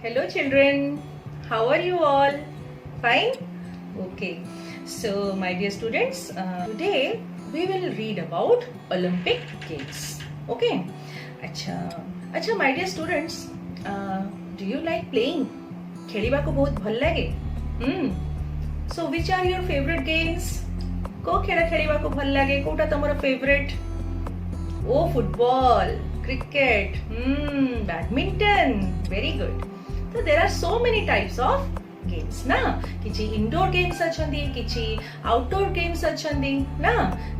Hello children, how are you all? Fine? Okay. So my dear students, today we will read about Olympic Games. Okay? अच्छा my dear students, do you like playing? खेलिबाको बहुत भल लागे? So which are your favorite games? को खेला खेलिबाको भल लागे? Kota तमरो favorite? Oh, football, cricket, badminton, very good. So there are so many types of games ना, किछि indoor games अछंदी, किछि outdoor games अछंदी ना,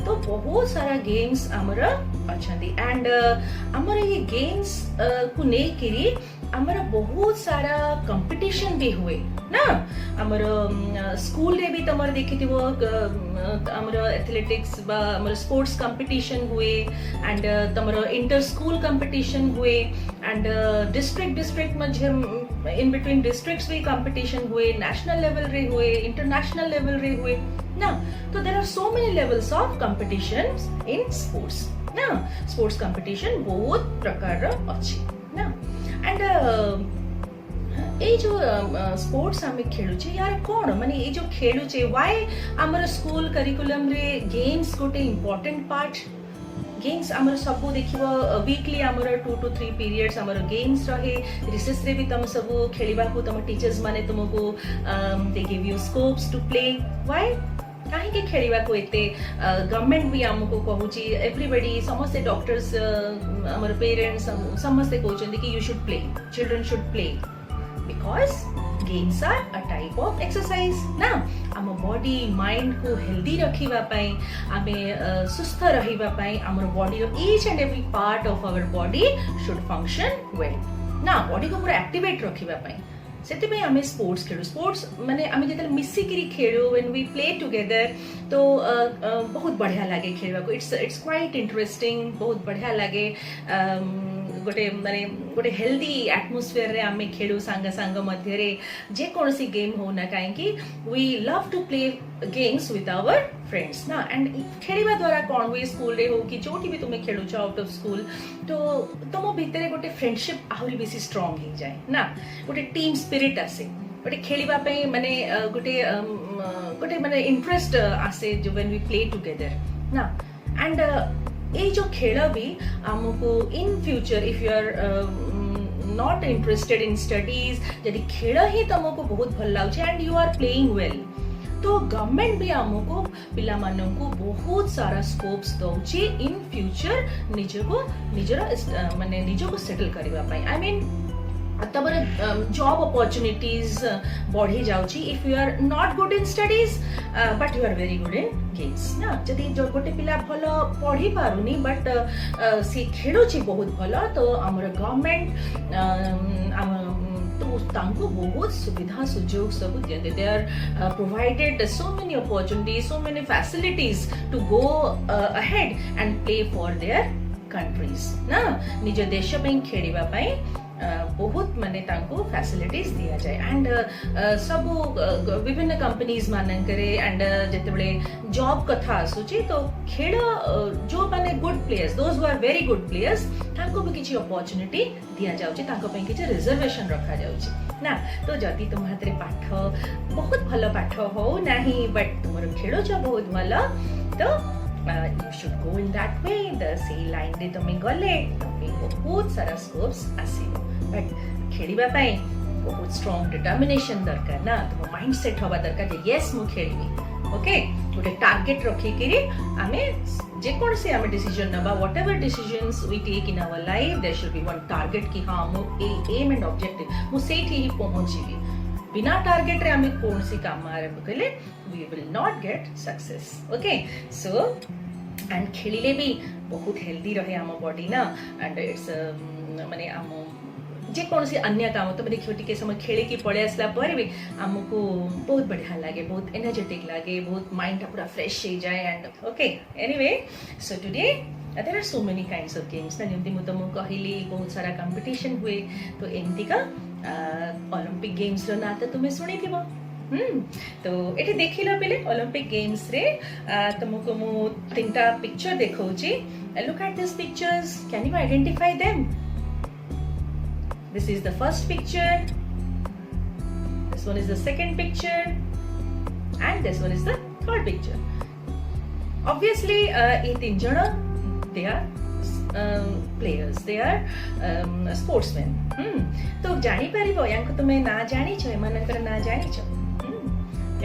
तो बहुत सारा games हमर अछंदी and हमर ये games को नै करी हमर बहुत सारा competition भी हुए ना, हमर स्कूल रे भी तमर देखिथिबो हमर एथलेटिक्स बा हमर स्पोर्ट्स कंपटीशन हुए एंड तमर इंटर स्कूल कंपटीशन हुए एंड डिस्ट्रिक्ट मध्ये इन बिटवीन डिस्ट्रिक्ट्स भी कंपटीशन हुए, नेशनल लेवल रे हुए, इंटरनेशनल लेवल रे हुए ना, तो there are so many levels of competitions in sports ना, स्पोर्ट्स कंपटीशन बहुत प्रकार अछि ना एंड ए जो स्पोर्ट्स आमे खेलुचे यार कोन माने ए जो खेलुचे व्हाई हमर स्कूल करिकुलम रे गेम्स गोटे इंपोर्टेंट पार्ट गेम्स हमर सबो देखिबो वीकली हमर 2 to 3 पीरियड्स हमर गेम्स रहे रिसेस रे भी तम सबो खेलिबा को तम टीचर्स माने तुमको they give you scopes to play why काहे के खेलिबा को एते गवर्नमेंट भी हमको कहूची एवरीबॉडी समस्त डॉक्टर्स हमर पेरेंट्स समस्त कहउचंदी कि you should play children should play because games are a type of exercise ना आम बॉडी माइंड को हेल्दी रखिबा पई आमे सुस्थ रहिबा पई हमर बॉडी रो each and every part of our body should function well ना बॉडी को पूरा एक्टिवेट रखिबा पई सेति पे हमें स्पोर्ट्स खेलु स्पोर्ट्स माने हमें जेतल मिसी करी खेलु व्हेन वी प्ले टुगेदर तो बहुत बढ़िया लागे खेलबा को इट्स क्वाइट इंटरेस्टिंग बहुत बढ़िया लागे गोटे माने गोटे हेल्दी एटमॉस्फेयर रे आमे खेलु सांग सांग मध्य रे जे कोनसी गेम हो ना काहे कि we love to play games with our friends ना एंड खेलिबा द्वारा कोन वे स्कूल रे हो कि जोटी भी तुमे खेलु छ आउट ऑफ स्कूल तो तुम भितरे गोटे फ्रेंडशिप आहुरी बेसी स्ट्रांग हो जाए ना गोटे टीम स्पिरिट आसे गोटे खेलिबा पे माने गोटे माने इंटरेस्ट आसे जो व्हेन वी प्ले टुगेदर ना एंड ए जो खेल भी हमको in future if you are not interested in studies यदि खेल ही तुमको बहुत भल लागे and you are playing well तो गवर्नमेंट भी हमको पिला मानन को बहुत सारा स्कोप्स दउची इन फ्यूचर निजर माने निजको सेटल करबा पई आई मीन तबर जॉब अपॉर्चुनिटीज बढ़ी जाउची if you are not good in studies but you are very good in games ना जदि जो गोटे पिला भलो पढ़ी पारुनी बट से खेलुची बहुत भलो तो हमर गवर्नमेंट तो तांको बहुत सुविधा सुजोग सब दियंते they are provided so many opportunities so many facilities to go ahead and play for their countries ना निज देश पे खेलिबा पई बहुत माने तांको फैसिलिटीज दिया जाए एंड सब विभिन्न कंपनीज मानन करे एंड जते बळे जॉब कथा आसुची तो खेल जो माने good players those who are very good players तांको भी किछि अपॉर्चुनिटी दिया जाउची तांको पे किछि रिजर्वेशन रखा जाउची ना तो जदि तुम हातरे पाठ बहुत भलो पाठ हो नाही बट तुमरो खेलो छ बहुत भलो तो you should go in that way the say line रे तुम गले तुम बहुत सारा स्कोप्स आसीबो बट खेलिबा पई बहुत स्ट्रांग डिटरमिनेशन दरकार ना तुम माइंड सेट होबा दरकार जे यस मु खेलिबी ओके गोटे टार्गेट रखी करी आमे जे कोन से आमे डिसीजन नबा whatever decisions we take in our life there should be one target कि हां मु एम एंड ऑब्जेक्टिव मु सेठी ही पहुंचीबी बिना टारगेट रे आमे कोन सी काम आरंभ कले we will not get success okay so and खेलिले भी बहुत हेल्दी रहे आम बॉडी ना एंड इट्स माने आम जे कौन सी अन्य काम तो देखियो टिके समय खेले की पड़े आसला पर भी हमको बहुत बढ़िया लगे बहुत एनर्जेटिक लगे बहुत माइंड पूरा फ्रेश हो जाए and okay anyway so today there are so many kinds of games ना जेमती मु तुमको कहली बहुत सारा कंपटीशन हुए तो एमती का ओलंपिक गेम्स रो ना तो तुम्हें सुनी थी तो ये देख लो पहले ओलंपिक गेम्स रे तुमको मु तीनटा पिक्चर देखौची look at this pictures can you identify them This is the first picture. This one is the second picture, and this one is the third picture. Obviously, ये तीन जण they are players, they are sportsmen. तो जानी परिबो यांको तुमे ना जानी छ, एमानकर ना जानी छ,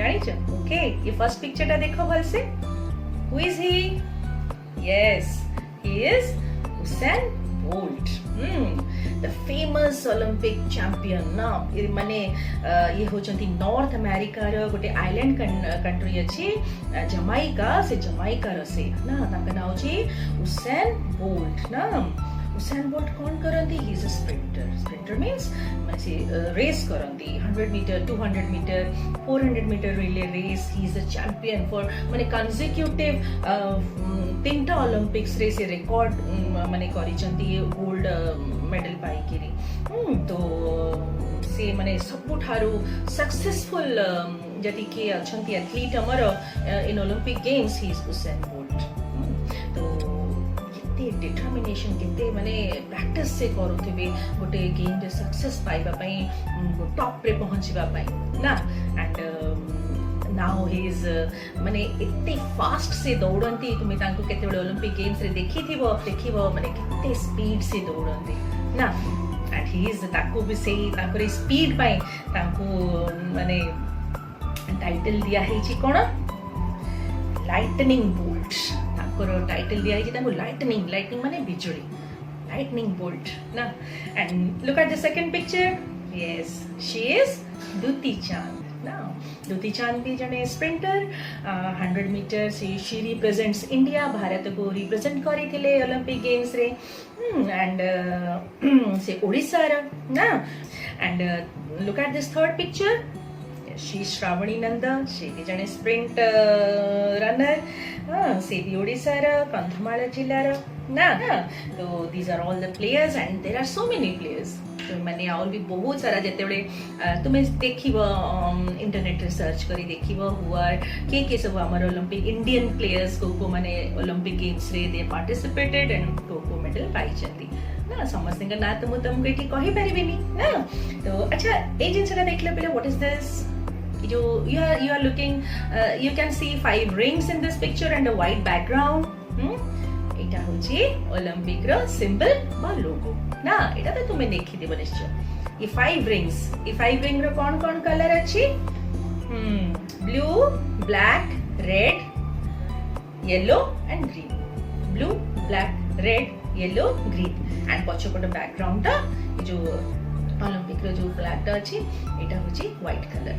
जानी छ. Okay, ये first picture टा देखो भल से. Who is he? Yes, he is Usain Bolt. The famous Olympic champion. ना माने ये होचंती नॉर्थ अमेरिका रो गोटे आइलैंड कंट्री अछि जमाइका, से जमाइका रो से ना ताका नाम अछि उसेन बोल्ट. ना उसेन बोल्ट कौन करंती? He is a sprinter. Sprinter means माने रेस करंती 100 metre, 200 metre, 400 metre relay race. He is a champion for माने कंसेक्यूटिव तीनटा ओलंपिक्स रे से रिकॉर्ड माने करिसंती गोल्ड मेडल पाई किरी. तो से माने सबुठारु सक्सेसफुल जति के अछंती एथलीट हमर इन Olympic games. He is Usain bolt. तो केते डिटरमिनेशन, केते माने प्रैक्टिस से करूथिबे गोटे गेम रे सक्सेस पाइबा पई, टॉप रे पहुंचबा पई ना. एंड now he is माने एते फास्ट से दौड़ंती. तुमे तांको केते बडे ओलंपिक गेम्स रे देखिबो माने केते स्पीड से दौड़ंती ना. एंड ही इज ताको भी से ताको रे स्पीड पाई ताको माने टाइटल दिया है छि कोन? Lightning bolt. ताको रो टाइटल दिया है छि ताको लाइटनिंग माने बिजुली, लाइटनिंग बोल्ट ना. And look at the second picture. Yes, she is Duti Chand. Now, Duti Chand भी जने स्प्रिंटर 100 मीटर से she represents India. भारत को रिप्रेजेंट करी थिले ओलंपिक गेम्स रे. एंड से ओडिसा रा ना. And look at this third picture. she Shravani Nanda. she भी जने स्प्रिंट रनर. से भी ओडिसा रा कंधमाल जिल्ला रा ना. तो these are all the players and there are so many players. तो मैंने और भी बहुत सारा जते बड़े तुम्हें देखिबो इंटरनेट रे सर्च करी देखिबो हुआर के सब हमर ओलंपिक इंडियन प्लेयर्स को माने ओलंपिक गेम्स रे दे पार्टिसिपेटेड एंड को मेडल पाई चंती ना. समझते ना तो तुम कहीं कहि परिबेनी ना. तो अच्छा ए जिनसरा देखले पहले what is this? you are looking you can see 5 rings in this picture and a white background. এটা হচ্ছে ओलंपिक रो सिंबल बा लोगो ना. এটা তো তুমি দেখি দেব নিশ্চয়. এই 5 rings, এই 5 ring रो কোন কোন कलर अछि? Blue, black, red, yellow and green. Blue, black, red, yellow, green. And पछपट बैकग्राउंड टा जो ओलंपिक रो जो फ्लैग टा अछि एटा होछि white colour.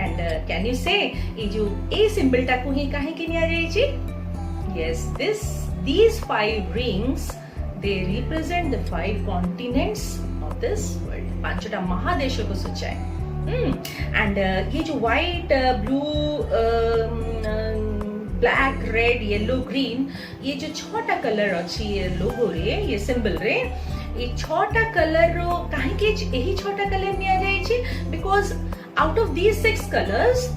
And can you say ये जो ए सिंबल टा को ही काहे कि निया जाई छी? Yes, these 5 rings they represent the 5 continents of this world. पांचटा महादेश को सूचाए. एंड ये जो white, blue, black, red, yellow, green, ये जो छोटा कलर अछि ये लोगो रे, ये सिंबल रे, ये छोटा कलर रो काहे के एही छोटा कलर निया जाई छी? Because out of these 6 colors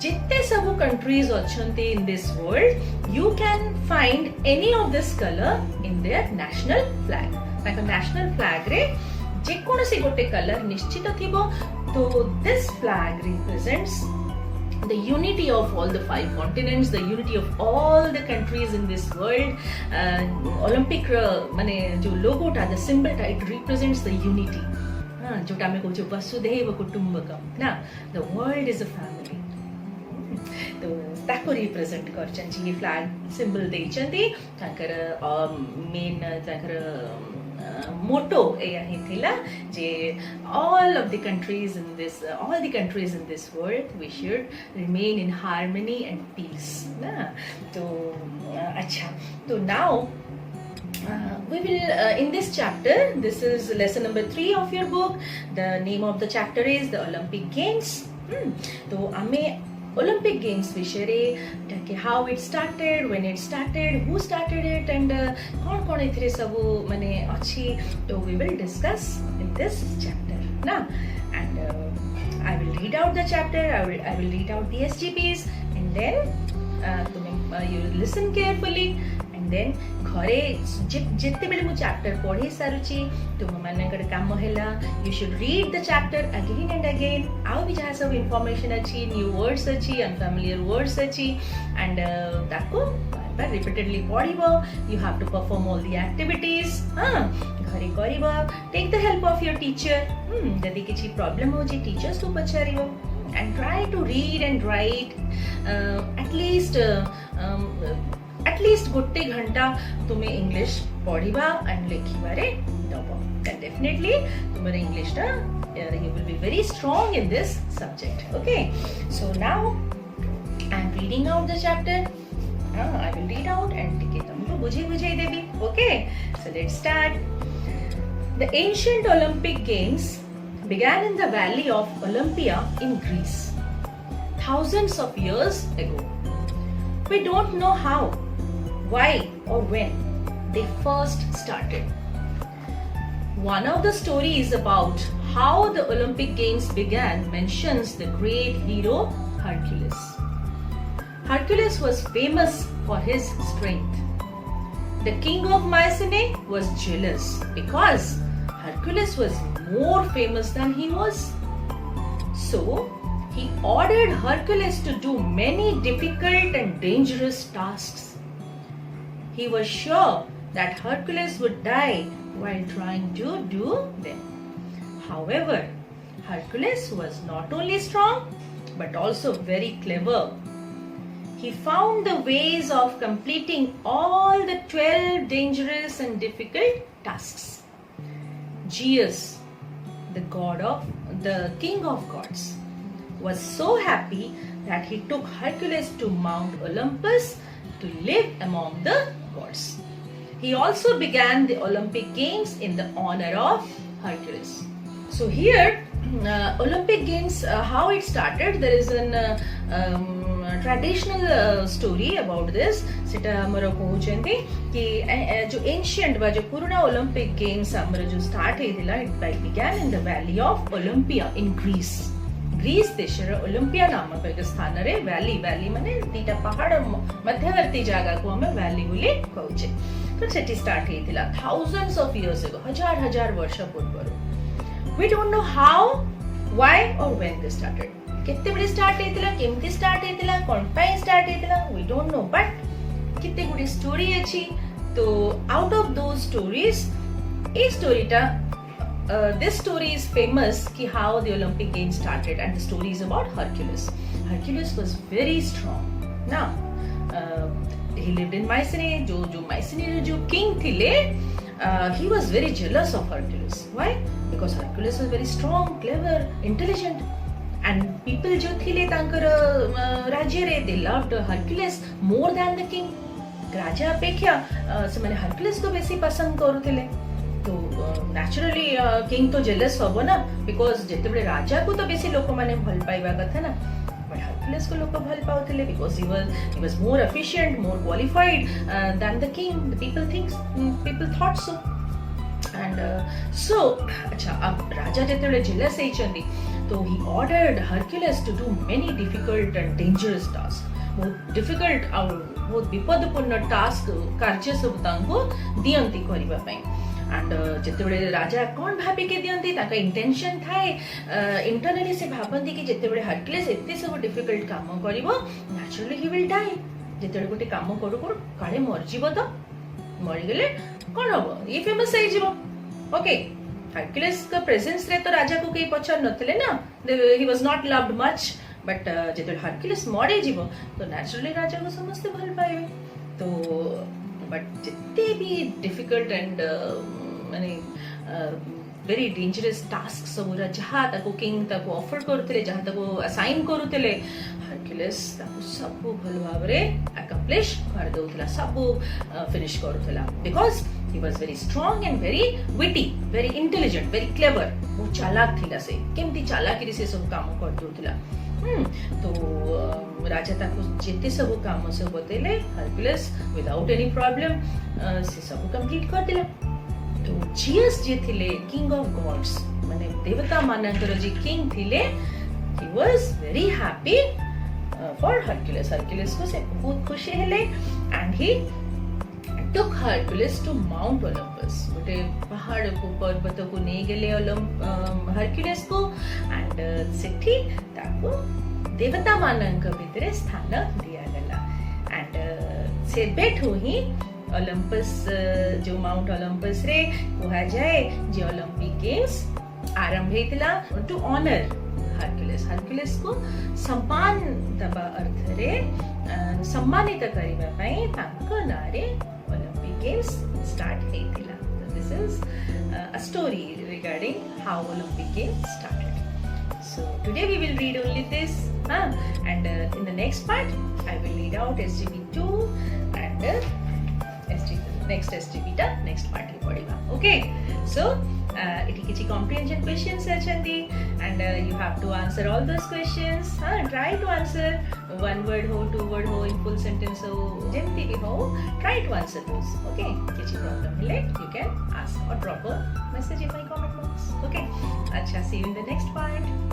जितने सब कंट्रीज अच्छे in this world you can find any of this colour in their national flag. ताका नेशनल फ्लैग रे जे कोनोसी गोटे कलर निश्चित थिबो. तो this flag represents the unity of all the 5 continents, the unity of all the countries in this world. Olympic माने जो लोगो टा, the symbol टा, it represents the unity. जोटा में कहू वसुधैव कुटुंबकम ना. the world is a family. तो ताको रिप्रेजेंट करछन ये फ्लैग सिंबल देछंती. ताकर मेन ताकर मोटो एया ही थिला जे all the countries in this world we should remain in harmony and peace ना. तो अच्छा, तो now we will in this chapter, this is lesson number 3 of your book. The name of the chapter is the Olympic Games. तो हमें Olympic Games विषय रे how it started, when it started, who started it, and कौन एथिरे सब माने अछि. तो we will discuss in this chapter ना. And I will read out the chapter. I will read out the SGPs, and then you will listen carefully, and then घरे जिते बेले मु चैप्टर पढ़ी सारुची तुम मानकर काम हैला you should read the chapter again and again आउ भी जहाँ सब इन्फॉर्मेशन अच्छी न्यू वर्ड्स अच्छी अनफैमिलियर वर्ड्स अच्छी एंड ताको बार रिपीटेडली पढ़िबो you have to perform all the activities घरे करिबो take the help of your teacher जदी किछि प्रॉब्लम हो जी टीचर्स को पचारिबो and try to read and write at least गोटे घंटा तुम्हें इंग्लिश पढ़िबा एंड लिखिबारे दबो then definitely तुम्हारे इंग्लिश टा you will be very strong in this subject. Okay, so now I am reading out the chapter. I will read out and टिके तुमको बुझे देबी. Okay, so let's start. The ancient Olympic Games began in the valley of Olympia in Greece, thousands of years ago. We don't know how, why, or when they first started. One of the stories about how the Olympic Games began mentions the great hero Hercules. Hercules was famous for his strength. The king of Mycenae was jealous because Hercules was more famous than he was. So, he ordered Hercules to do many difficult and dangerous tasks. He was sure that Hercules would die while trying to do them. However, Hercules was not only strong but also very clever. He found the ways of completing all the 12 dangerous and difficult tasks. Zeus, the king of gods, was so happy that he took Hercules to Mount Olympus to live among the gods. He also began the Olympic Games in the honor of Hercules. So here, Olympic Games, how it started, there is an traditional story about this. सेटा हमर कहउचंती कि जो ancient बा जो पुराना Olympic games हमर जो start हेतिला it began in the valley of Olympia in Greece. Greece देशर ओलंपिया नामक एक स्थान रे वैली माने दीटा पहाड़ मध्यवर्ती जगह को हमें वैली बोली कहउचे. तो सेटी start हेतिला thousands of years ago, हजार वर्ष पूर्व. We don't know how, why or when they started. केते बडे स्टार्ट हेतिला केमती स्टार्ट हेतिला कोन पाई स्टार्ट हेतिला we don't know, but कितने गुडी स्टोरी अच्छी. तो आउट ऑफ दो स्टोरीज ए स्टोरीटा this story is famous कि how the Olympic Games started, and the story is about Hercules. Hercules was very strong. Now he lived in Mycenae. जो Mycenae जो king थिले, he was very jealous of Hercules. Why? Because Hercules was very strong, clever, intelligent. And people जो थिले तांकर राज्य रे they loved Hercules more than the king. राजा अपेक्षा ସେମାନେ Hercules को बेसी पसंद करूथिले. तो naturally king तो jealous होबो ना, because जेतेबे राजा को तो बेसी लोक माने भल पाइबा कथा ना, but Hercules को लोक भल पाउथिले because he was more efficient, more qualified than the king. The people thought so. And so अच्छा अब राजा जेतेबे jealous हेचंदी, तो he ordered Hercules to do many difficult and dangerous tasks. बहुत difficult और बहुत विपदपूर्ण टास्क कार्य सब तांको दियंती करिबा पई. एंड जेतेबेले राजा कोन भाबी के दियंती ताका इंटेंशन थाए इंटरनली से भाबंती कि जेतेबेले Hercules एते सब डिफिकल्ट काम करिवो नेचुरली ही विल डाई. जेतेबेले गोटे काम करू काळे मर जीवो तो मरि गेले कोन हबो ये फेमस हे जीवो. ओके, Hercules का प्रेजेंस रे तो राजा को के पछर नथले ना, he was not loved much, but जेतेबेले Hercules मरि जीवो तो नेचुरली राजा को समस्त भल पाइबे. तो बट जिते भी डिफिकल्ट एंड माने वेरी डेंजरस टास्क सब जहाँ ताको किंग ताको ऑफर करूथिले, जहाँ ताको असाइन करूथिले, Hercules ताको सब भल भाबरे अकम्प्लिश कर दउथिला, सब फिनिश करूथिला. Because he was very strong and very witty, very intelligent, very clever. वो चालाक थिला से केमती चालाकी से सब काम कर दउथिला. तो राजा ताको जेते सब काम से बतेले Hercules without any problem से सब कंप्लीट कर दिला. तो Zeus जे थिले किंग ऑफ गॉड्स माने देवता मानकर जे किंग थिले, he was very happy for Hercules. Hercules को से बहुत खुशी हेले, and he took Hercules to Mount Olympus. गोटे पहाड़ को पर्वत को नहीं गेले हरक्युलिस को एंड सेठी ताको देवता मानक भितरे स्थान दिया गला एंड से बेठो ही ओलंपस जो माउंट ओलंपस रे कहा जाए जे ओलंपिक गेम्स आरंभ हेतिला टू ऑनर हरक्युलिस को सम्मान दबा अर्थ रे सम्मानित करिबा पई तांको नारे ओलंपिक गेम्स स्टार्ट हेतिला. This is a story regarding how Olympic Games started. So today we will read only this, and in the next part I will read out SGB 2 and next SGB ta next part रे पढिबा. Okay, so eighty किछि comprehension questions अछंती and you have to answer all those questions. Try to answer one word हो, two word हो, in full sentence हो, जेमती भी हो, try to answer those. Okay, किछि problem हेले you can ask or drop a message in my comment box. Okay, अच्छा, see you in the next part.